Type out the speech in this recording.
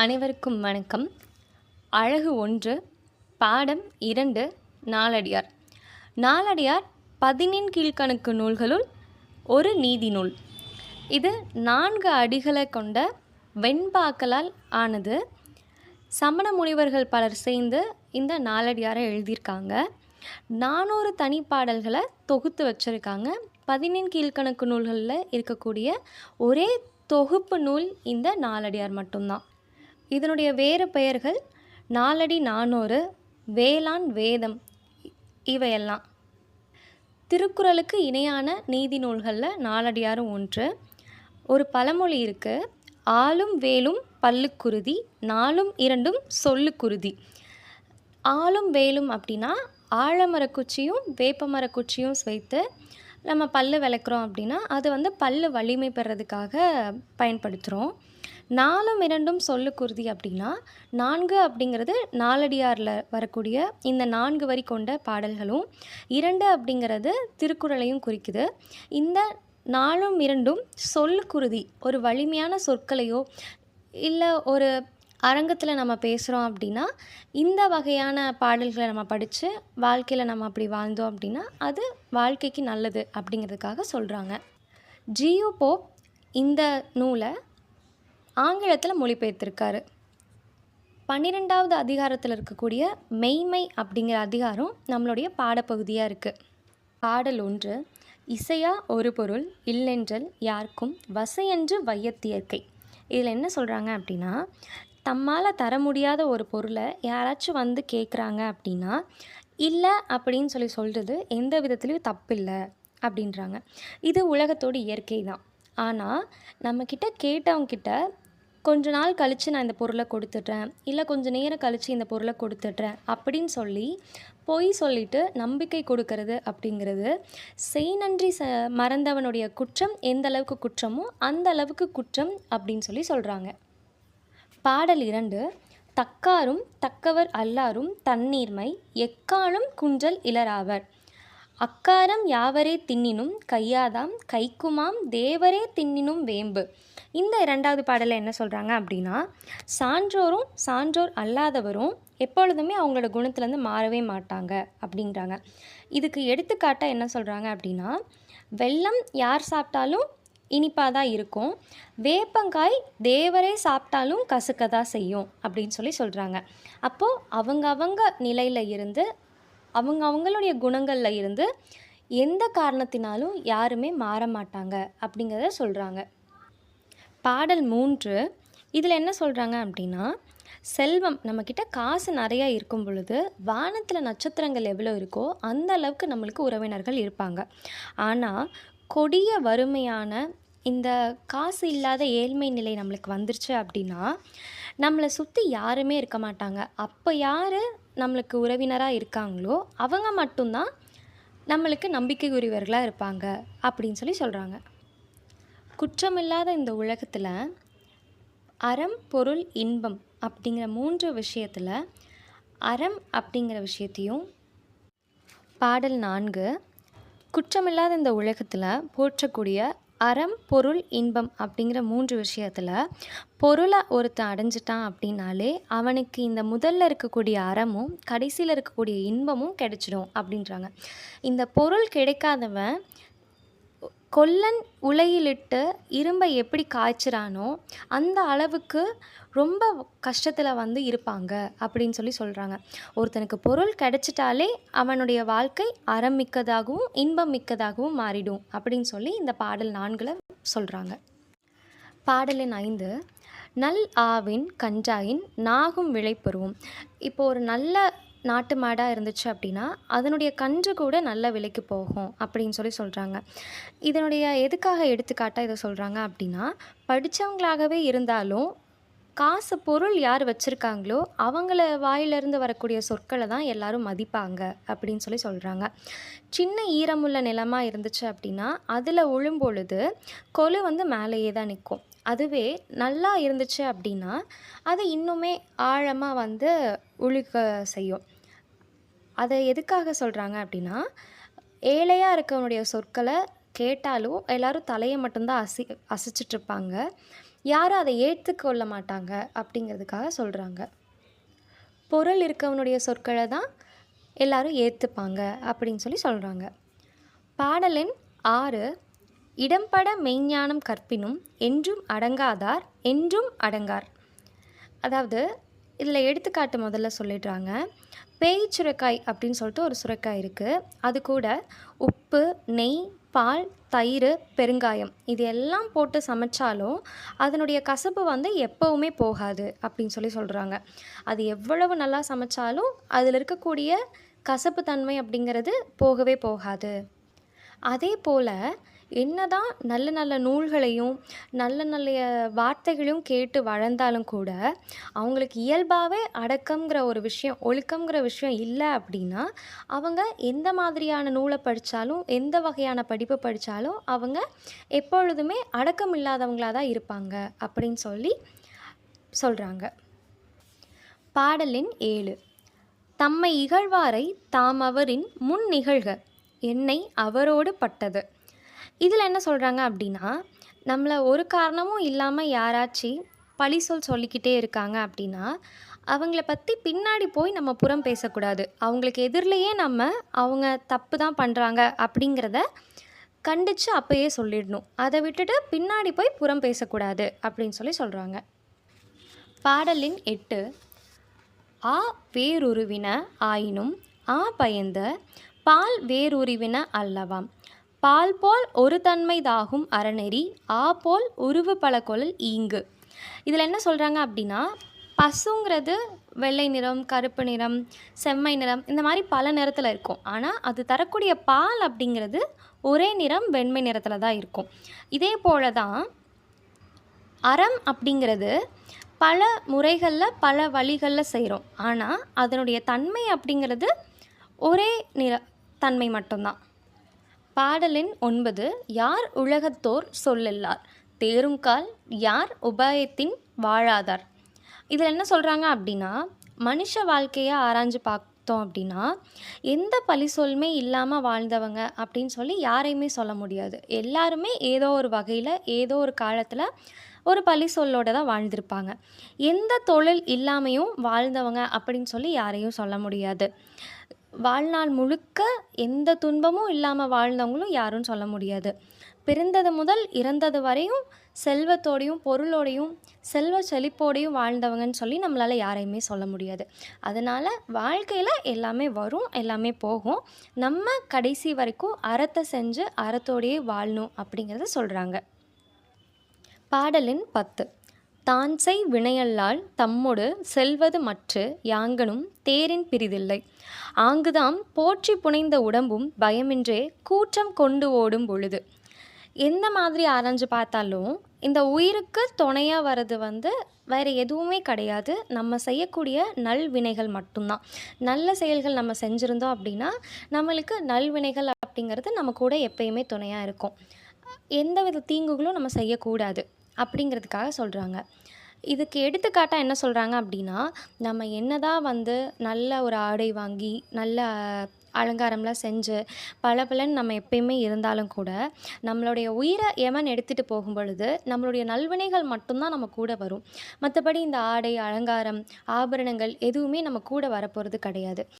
அனைவருக்கும் வணக்கம். அழகு 1 பாடம் 2 நாலடியார். நாலடியார் 14 கீழ்க்கணக்கு நூல்களுள் ஒரு நீதி நூல். இது 4 அடிகளை கொண்ட வெண்பாக்களால் ஆனது. சமண முனிவர்கள் பலர் சேர்ந்து இந்த நாலடியாரை எழுதியிருக்காங்க. 400 தனிப்பாடல்களை தொகுத்து வச்சுருக்காங்க. 14 கீழ்க்கணக்கு நூல்களில் இருக்கக்கூடிய ஒரே தொகுப்பு நூல் இந்த நாலடியார் மட்டும்தான். இதனுடைய வேறு பெயர்கள் நாலடி நானூறு, வேளாண் வேதம் இவையெல்லாம். திருக்குறளுக்கு இணையான நீதி நூல்களில் நாலடியாரும் ஒன்று. ஒரு பழமொழி இருக்குது, ஆலும் வேலும் பல்லுக்குருதி, நாலும் இரண்டும் சொல்லுக்குருதி. ஆலும் வேலும் அப்படின்னா ஆழமரக்குச்சியும் வேப்பமரக்குச்சியும் சேர்த்து நம்ம பல்லு விளக்குறோம் அப்படின்னா அது பல்லு வலிமை பெறதுக்காக பயன்படுத்துகிறோம். நாலும் இரண்டும் சொல்லுக்குருதி அப்படின்னா 4 அப்படிங்கிறது நாலடியாரில் வரக்கூடிய இந்த 4 வரி கொண்ட பாடல்களும், 2 அப்படிங்கிறது திருக்குறளையும் குறிக்குது. இந்த 4ம் 2ம் சொல்லுக்குருதி, ஒரு வலிமையான சொற்களையோ இல்லை ஒரு அரங்கத்தில் நம்ம பேசுகிறோம் அப்படின்னா இந்த வகையான பாடல்களை நம்ம படித்து வாழ்க்கையில் நம்ம அப்படி வாழ்ந்தோம் அப்படின்னா அது வாழ்க்கைக்கு நல்லது அப்படிங்கிறதுக்காக சொல்கிறாங்க. ஜியு போப் இந்த நூலை ஆங்கிலத்தில் மொழிபெயர்த்திருக்காரு. 12வது அதிகாரத்தில் இருக்கக்கூடிய மெய்மை அப்படிங்கிற அதிகாரம் நம்மளுடைய பாடப்பகுதியாக இருக்குது. பாடல் 1, இசையா ஒரு பொருள் இல்லென்றல் யாருக்கும் வசையன்று வையத்தியற்கை. இதில் என்ன சொல்கிறாங்க அப்படின்னா, தம்மால் தர முடியாத ஒரு பொருளை யாராச்சும் வந்து கேட்குறாங்க அப்படின்னா இல்லை அப்படின்னு சொல்கிறது எந்த விதத்துலேயும் தப்பில்லை அப்படின்றாங்க. இது உலகத்தோட இயற்கை தான். ஆனால் நம்மக்கிட்ட கேட்டவங்கிட்ட கொஞ்ச நாள் கழித்து நான் இந்த பொருளை கொடுத்துட்றேன், இல்லை கொஞ்சம் நேரம் கழித்து இந்த பொருளை கொடுத்துட்றேன் அப்படின்னு சொல்லி பொய் சொல்லிட்டு நம்பிக்கை கொடுக்கறது அப்படிங்கிறது செய் நன்றி மறந்தவனுடைய குற்றம் எந்த அளவுக்கு குற்றமோ அந்த அளவுக்கு குற்றம் அப்படின்னு சொல்கிறாங்க. பாடல் 2, தக்காரும் தக்கவர் அல்லாரும் தண்ணீர்மை எக்காலும் குன்றல் இலராவர். அக்காரம் யாவரே தின்னினும் கையாதாம் கைக்குமாம் தேவரே தின்னினும் வேம்பு. இந்த 2வது பாடலில் என்ன சொல்கிறாங்க அப்படின்னா, சான்றோரும் சான்றோர் அல்லாதவரும் எப்பொழுதுமே அவங்களோட குணத்துலேருந்து மாறவே மாட்டாங்க அப்படிங்கிறாங்க. இதுக்கு எடுத்துக்காட்டாக என்ன சொல்கிறாங்க அப்படின்னா, வெல்லம் யார் சாப்பிட்டாலும் இனிப்பாக தான் இருக்கும், வேப்பங்காய் தேவரே சாப்பிட்டாலும் கசக்க தான் செய்யும் அப்படின்னு சொல்கிறாங்க. அப்போது அவங்க நிலையில் இருந்து அவங்களுடைய குணங்களில் இருந்து எந்த காரணத்தினாலும் யாருமே மாற மாட்டாங்க அப்படிங்கிறத சொல்கிறாங்க. பாடல் 3, இதில் என்ன சொல்கிறாங்க அப்படின்னா, செல்வம் நம்மக்கிட்ட காசு நிறையா இருக்கும் பொழுது வானத்தில் நட்சத்திரங்கள் எவ்வளோ இருக்கோ அந்த அளவுக்கு நம்மளுக்கு உறவினர்கள் இருப்பாங்க. ஆனால் கொடிய வறுமையான இந்த காசு இல்லாத ஏழ்மை நிலை நம்மளுக்கு வந்துருச்சு அப்படின்னா நம்மளை சுற்றி யாருமே இருக்க மாட்டாங்க. அப்போ யார் நம்மளுக்கு உறவினராக இருக்காங்களோ அவங்க மட்டும்தான் நம்மளுக்கு நம்பிக்கைக்குரியவர்களாக இருப்பாங்க அப்படின்னு சொல்கிறாங்க. குற்றமில்லாத இந்த உலகத்தில் அறம் பொருள் இன்பம் அப்படிங்கிற 3 விஷயத்தில் அறம் அப்படிங்கிற விஷயத்தையும், பாடல் 4, குற்றமில்லாத இந்த உலகத்தில் போற்றக்கூடிய அறம் பொருள் இன்பம் அப்படிங்கிற 3 விஷயத்தில் பொருளை ஒருத்தன் அடைஞ்சிட்டான் அப்படின்னாலே அவனுக்கு இந்த முதல்ல இருக்கக்கூடிய அறமும் கடைசியில் இருக்கக்கூடிய இன்பமும் கிடைச்சிடும் அப்படின்றாங்க. இந்த பொருள் கிடைக்காதவன் கொல்லன் உலையிலிட்டு இரும்பை எப்படி காய்ச்சிறானோ அந்த அளவுக்கு ரொம்ப கஷ்டத்தில் இருப்பாங்க அப்படின்னு சொல்கிறாங்க. ஒருத்தனுக்கு பொருள் கிடைச்சிட்டாலே அவனுடைய வாழ்க்கை அறம் மிக்கதாகவும் இன்பம் மிக்கதாகவும் மாறிடும் அப்படின்னு இந்த பாடல் 4 சொல்கிறாங்க. பாடலின் 5, நல் ஆவின் கன்றாயின் நாகும் விளைப்பெறுவோம். இப்போது ஒரு நல்ல நாட்டு மாடாக இருந்துச்சு அப்படின்னா அதனுடைய கன்று கூட நல்ல விலைக்கு போகும் அப்படின்னு சொல்கிறாங்க. இதனுடைய எதுக்காக எடுத்துக்காட்டாக இதை சொல்கிறாங்க அப்படின்னா, படித்தவங்களாகவே இருந்தாலும் காசு பொருள் யார் வச்சுருக்காங்களோ அவங்கள வாயிலிருந்து வரக்கூடிய சொற்களை தான் எல்லாரும் மதிப்பாங்க அப்படின்னு சொல்கிறாங்க. சின்ன ஈரமுள்ள நிலமாக இருந்துச்சு அப்படின்னா அதில் உழும்பொழுது கொலு மேலேயே தான் நிற்கும். அதுவே நல்லா இருந்துச்சு அப்படின்னா அது இன்னுமே ஆழமாக உழுக செய்யும். அதை எதுக்காக சொல்கிறாங்க அப்படின்னா, ஏழையாக இருக்கவனுடைய சொற்களை கேட்டாலும் எல்லோரும் தலையை மட்டும்தான் அசைச்சிட்ருப்பாங்க. யாரும் அதை ஏற்றுக்கொள்ள மாட்டாங்க அப்படிங்கிறதுக்காக சொல்கிறாங்க. பொருள் இருக்கவனுடைய சொற்களை தான் எல்லாரும் ஏற்றுப்பாங்க அப்படின்னு சொல்லி சொல்கிறாங்க. பாடல் எண் 6. இடம்பட மெய்ஞானம் கற்பினும் என்றும் அடங்காதார் என்றும் அடங்கார். அதாவது இதில் எடுத்துக்காட்டு முதல்ல சொல்லிடுறாங்க. பேய் சுரைக்காய் அப்படின்னு சொல்லிட்டு ஒரு சுரைக்காய் இருக்குது. அது கூட உப்பு, நெய், பால், தயிர், பெருங்காயம் இது எல்லாம் போட்டு சமைச்சாலும் அதனுடைய கசப்பு வந்து எப்போவுமே போகாது அப்படின்னு சொல்லி சொல்கிறாங்க. அது எவ்வளவு நல்லா சமைச்சாலும் அதில் இருக்கக்கூடிய கசப்பு தன்மை அப்படிங்கிறது போகவே போகாது. அதே போல் என்னதான் நல்ல நல்ல நூல்களையும் நல்ல நல்ல வார்த்தைகளையும் கேட்டு வளர்ந்தாலும் கூட அவங்களுக்கு இயல்பாகவே அடக்கம்ங்கிற ஒரு விஷயம், ஒழுக்கம்ங்கிற விஷயம் இல்லை அப்படின்னா அவங்க எந்த மாதிரியான நூலை படித்தாலும் எந்த வகையான படிப்பு படித்தாலும் அவங்க எப்பொழுதுமே அடக்கம் இல்லாதவங்களாக தான் இருப்பாங்க அப்படின்னு சொல்லி சொல்கிறாங்க. பாடலின் 7. தம்மை இகழ்வாரை தாம் அவரின் முன் நிகழ்க என்னை அவரோடு பட்டது. இதில் என்ன சொல்கிறாங்க அப்படின்னா, நம்மளை ஒரு காரணமும் இல்லாமல் யாராச்சும் பழி சொல்லிக்கிட்டே இருக்காங்க அப்படின்னா அவங்கள பற்றி பின்னாடி போய் நம்ம புறம் பேசக்கூடாது. அவங்களுக்கு எதிரிலேயே நம்ம அவங்க தப்பு தான் பண்ணுறாங்க அப்படிங்கிறத கண்டித்து அப்போயே சொல்லிடணும். அதை விட்டுட்டு பின்னாடி போய் புறம் பேசக்கூடாது அப்படின்னு சொல்லி சொல்கிறாங்க. பாடலின் 8. ஆ வேறுருவின ஆயினும் ஆ பயந்த பால் வேறுருவின அல்லவாம் பால் போல் ஒரு தன்மைதாகும் அறநெறி ஆ போல் உருவு பல கொழல் ஈங்கு. இதில் என்ன சொல்கிறாங்க அப்படின்னா, பசுங்கிறது வெள்ளை நிறம், கருப்பு நிறம், செம்மை நிறம் இந்த மாதிரி பல நிறத்தில் இருக்கும். ஆனால் அது தரக்கூடிய பால் அப்படிங்கிறது ஒரே நிறம் வெண்மை நிறத்தில் தான் இருக்கும். இதே போல தான் அறம் அப்படிங்கிறது பல முறைகளில் பல வழிகளில் செய்கிறோம். ஆனால் அதனுடைய தன்மை அப்படிங்கிறது ஒரே தன்மை மட்டும்தான். பாடலின் 9. யார் உலகத்தோர் சொல்லெல்லார் தேருங்கால் யார் உபாயத்தின் வாழாதார். இதில் என்ன சொல்கிறாங்க அப்படின்னா, மனுஷ வாழ்க்கையை ஆராய்ஞ்சு பார்த்தோம் அப்படின்னா எந்த பழி சொல்லுமே இல்லாமல் வாழ்ந்தவங்க அப்படின்னு சொல்லி யாரையுமே சொல்ல முடியாது. எல்லாருமே ஏதோ ஒரு வகையில் ஏதோ ஒரு காலத்தில் ஒரு பழி சொல்லோடு தான் வாழ்ந்திருப்பாங்க. எந்த தொழில் இல்லாமையும் வாழ்ந்தவங்க அப்படின்னு சொல்லி யாரையும் சொல்ல முடியாது. வாழ்நாள் முழுக்க எந்த துன்பமும் இல்லாமல் வாழ்ந்தவங்களும் யாரும் சொல்ல முடியாது. பிறந்தது முதல் இறந்தது வரையும் செல்வத்தோடையும் பொருளோடையும் செல்வ செழிப்போடையும் வாழ்ந்தவங்கன்னு சொல்லி நம்மளால் யாரையுமே சொல்ல முடியாது. அதனால் வாழ்க்கையில் எல்லாமே வரும், எல்லாமே போகும். நம்ம கடைசி வரைக்கும் அறத்தை செஞ்சு அறத்தோடையே வாழணும் அப்படிங்கிறத சொல்கிறாங்க. பாடலின் 10. தான் செய் வினையல்லால் தம்மொடு செல்வது மற்று யாங்கனும் தேரின் பிரிதில்லை ஆங்குதாம் போற்றி புனைந்த உடம்பும் பயமின்றே கூற்றம் கொண்டு ஓடும் பொழுது. எந்த மாதிரி ஆராய்ஞ்சு பார்த்தாலும் இந்த உயிருக்கு துணையாக வர்றது வந்து வேறு எதுவுமே கிடையாது. நம்ம செய்யக்கூடிய நல்வினைகள் மட்டும்தான். நல்ல செயல்கள் நம்ம செஞ்சுருந்தோம் அப்படின்னா நம்மளுக்கு நல்வினைகள் அப்படிங்கிறது நம்ம கூட எப்பயுமே துணையாக இருக்கும். எந்த வித தீங்குகளும் நம்ம செய்யக்கூடாது அப்படிங்கிறதுக்காக சொல்கிறாங்க. இதுக்கு எடுத்துக்காட்டாக என்ன சொல்கிறாங்க அப்படின்னா, நம்ம என்னதான் வந்து நல்ல ஒரு ஆடை வாங்கி நல்ல அலங்காரம்லாம் செஞ்சு பளபளன்னு நம்ம எப்பயுமே இருந்தாலும் கூட நம்மளுடைய உயிரை எமன் எடுத்துகிட்டு போகும் பொழுது நம்மளுடைய நல்வினைகள் மட்டும்தான் நம்ம கூட வரும். மற்றபடி இந்த ஆடை, அலங்காரம், ஆபரணங்கள் எதுவுமே நம்ம கூட வரப்போகிறது கிடையாது.